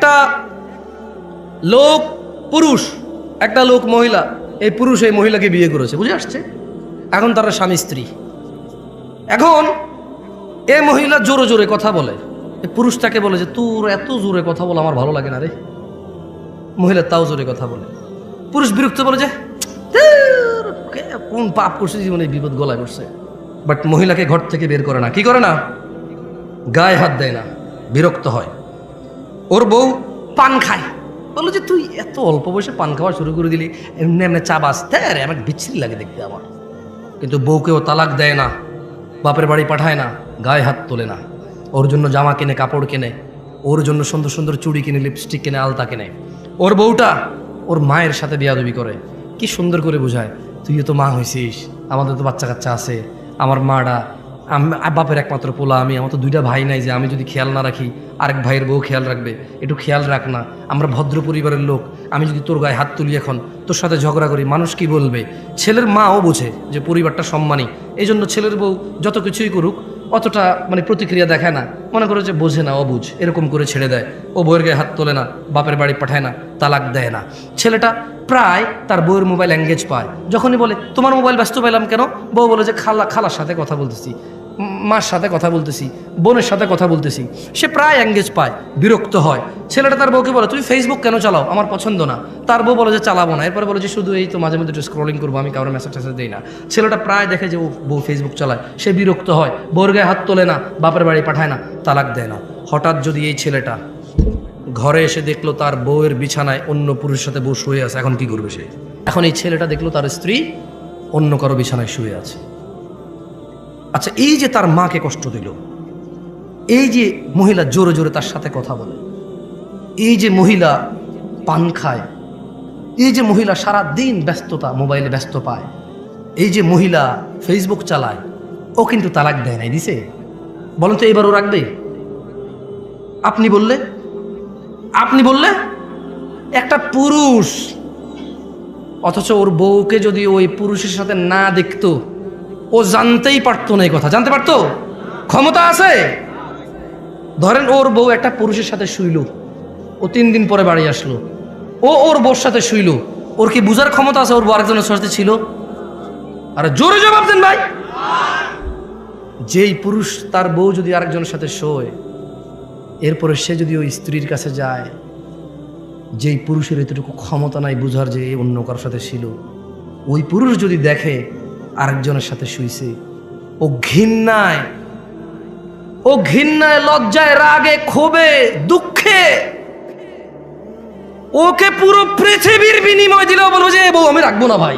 একটা লোক পুরুষ, একটা লোক মহিলা, এই পুরুষ এই মহিলাকে বিয়ে করেছে, বুঝে আসছে? এখন তারা স্বামী স্ত্রী। এখন এই মহিলা জোরে জোরে কথা বলে, এই পুরুষ তাকে বলে যে তোর এত জোরে কথা বলে আমার ভালো লাগে না রে। মহিলা তাও জোরে কথা বলে। পুরুষ বিরক্ত বলে যে কোন পাপ করছে জীবনে, বিপদ গলায় পড়ছে। বাট মহিলাকে ঘর থেকে বের করে না। কি করে না? গায়ে হাত দেয় না, বিরক্ত হয়। ওর বউ পান খায়, বললো যে তুই এত অল্প বয়সে পান খাওয়া শুরু করে দিলি, এমনি এমনি চা বাঁচতে আরে আমার বিচ্ছিরি লাগে দেখতে আমার। কিন্তু বউকেও তালাক দেয় না, বাপের বাড়ি পাঠায় না, গায়ে হাত তোলে না। ওর জন্য জামা কিনে, কাপড় কিনে, ওর জন্য সুন্দর সুন্দর চুড়ি কিনে, লিপস্টিক কিনে, আলতা কিনে। ওর বউটা ওর মায়ের সাথে বিয়াদবি করে। কি সুন্দর করে বোঝায়, তুইও তো মা হয়েছিস, আমাদের তো বাচ্চা কাচ্চা আছে, আমার মাটা বাপের একমাত্র পোলা আমি, আমার তো দুইটা ভাই নাই যে আমি যদি খেয়াল না রাখি আরেক ভাইয়ের বউ খেয়াল রাখবে, একটু খেয়াল রাখ না, আমরা ভদ্র পরিবারের লোক, আমি যদি তোর গায়ে হাত তুলি এখন, তোর সাথে ঝগড়া করি, মানুষ কি বলবে? ছেলের মাও বোঝে যে পরিবারটা সম্মানী, এই জন্য ছেলের বউ যত কিছুই করুক অতটা মানে প্রতিক্রিয়া দেখায় না, মনে করে যে বোঝে না, অবুঝ, এরকম করে ছেড়ে দেয়। ও বউয়ের গায়ে হাত তোলে না, বাপের বাড়ি পাঠায় না, তালাক দেয় না। ছেলেটা প্রায় তার বউয়ের মোবাইল এঙ্গেজ পায়। যখনই বলে তোমার মোবাইল ব্যস্ত পেলাম কেন, বউ বলে যে খালার সাথে কথা বলতেছি, মার সাথে কথা বলতেছি, বোনের সাথে কথা বলতেছি। সে প্রায় এঙ্গেজ পায়, বিরক্ত হয়। ছেলেটা তার বউকে বলে তুমি ফেসবুক কেন চালাও, আমার পছন্দ না। তার বউ বলে যে চালাবো না। এরপরে বলে যে শুধু এই তো মাঝে মধ্যে একটু স্ক্রলিং করবো, আমি কারোর মেসেজ টেসেজ দিই না। ছেলেটা প্রায় দেখে যে ও বউ ফেসবুক চালায়, সে বিরক্ত হয়, বউর গায়ে হাত তোলে না, বাপের বাড়ি পাঠায় না, তালাক দেয় না। হঠাৎ যদি এই ছেলেটা ঘরে এসে দেখলো তার বউয়ের বিছানায় অন্য পুরুষের সাথে বউ শুয়ে আছে, এখন কি করবে সে? এখন এই ছেলেটা দেখলো তার স্ত্রী অন্য কারো বিছানায় শুয়ে আছে। আচ্ছা, এই যে তার মাকে কষ্ট দিল, এই যে মহিলা জোরে জোরে তার সাথে কথা বলে, এই যে মহিলা পান খায়, এই যে মহিলা সারা দিন ব্যস্ততা, মোবাইলে ব্যস্ত পায়, এই যে মহিলা ফেসবুক চালায়, ও কিন্তু তালাক দেয় নাই, দিছে? বলেন তো এবার ও রাখবে? আপনি বললে একটা পুরুষ, অথচ ওর বউকে যদি ওই পুরুষের সাথে না দেখতো, ও জানতেই পারতো না। এই কথা জানতে পারতো? ক্ষমতা আছে? ধরেন ওর বউ একটা পুরুষের সাথে শুইল, ও 3 দিন পরে বাড়ি আসলো, ও ওর বউর সাথে শুইল, ওর কি বুঝার ক্ষমতা আছে ওর বউ আরেকজনের সাথে ছিল? আরে জোরে জবাব দেন ভাই। যেই পুরুষ তার বউ যদি আরেকজনের সাথে শোয়, এরপরে সে যদি ওই স্ত্রীর কাছে যায়, যেই পুরুষের এতটুকু ক্ষমতা নাই বুঝার যে অন্য কারোর সাথে ছিল, ওই পুরুষ যদি দেখে আরেকজনের সাথে শুইছে, ও ঘৃণায়, লজ্জায়, রাগে, ক্ষোভে, দুঃখে ওকে পুরো পৃথিবীর বিনিময় দিলেও বলবো যে বউ আমি রাখবো না ভাই।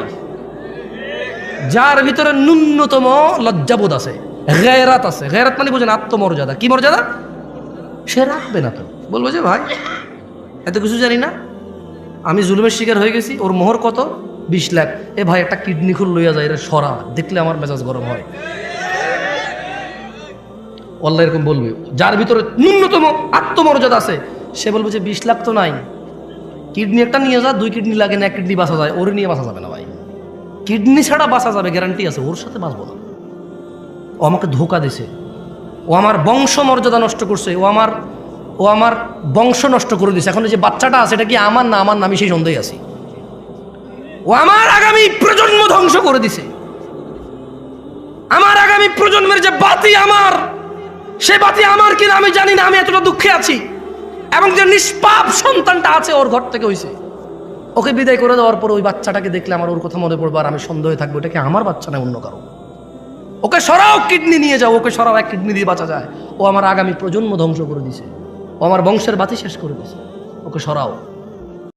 যার ভিতরে ন্যূনতম লজ্জাবোধ আছে, গায়রাত আছে, গায়রাত মানে বোঝেন আত্মমর্যাদা, কি মর্যাদা, সে রাখবে না। তো বলবো যে ভাই এত কিছু জানি না, আমি জুলুমের শিকার হয়ে গেছি, ওর মোহর কত, 20 লাখ, এ ভাই একটা কিডনি খুল লইয়া যায়, এরা সরা, দেখলে আমার মেজাজ গরম হয়। আল্লাহ এরকম বলবে। যার ভিতরে ন্যূনতম আত্মমর্যাদা আছে সে বলবে যে 20 লাখ তো নাই, কিডনি একটা নিয়ে যা, 2 কিডনি লাগে না, 1 কিডনি বাঁচা যায়, ওর নিয়ে বাঁচা যাবে না ভাই। কিডনি ছাড়া বাঁচা যাবে, গ্যারান্টি আছে, ওর সাথে বাঁচবো না। ও আমাকে ধোকা দিছে, ও আমার বংশ মর্যাদা নষ্ট করছে, ও আমার বংশ নষ্ট করে দিছে। এখন যে বাচ্চাটা আছে এটা কি আমার না আমার না, আমি সেই সন্দেহে আছি। ও আমার আগামী প্রজন্ম ধ্বংস করে দিছে। আমার আগামী প্রজন্মের যে বাতি আমার, সে বাতি আমার কিনা আমি জানি না, আমি এতটা দুঃখে আছি। এবং যে নিষ্পাপ সন্তানটা আছে ওর ঘর থেকে হয়েছে, ওকে বিদায় করে দেওয়ার পর ওই বাচ্চাটাকে দেখলে আমার ওর কথা মনে পড়বে, আর আমি সন্দেহে থাকবো এটা কি আমার বাচ্চা না অন্য কারো। ওকে সরাও, কিডনি নিয়ে যাও, ওকে সরাও, 1 কিডনি দিয়ে বাঁচা যায়। ও আমার আগামী প্রজন্ম ধ্বংস করে দিছে, ও আমার বংশের বাতি শেষ করে দিছে, ওকে সরাও।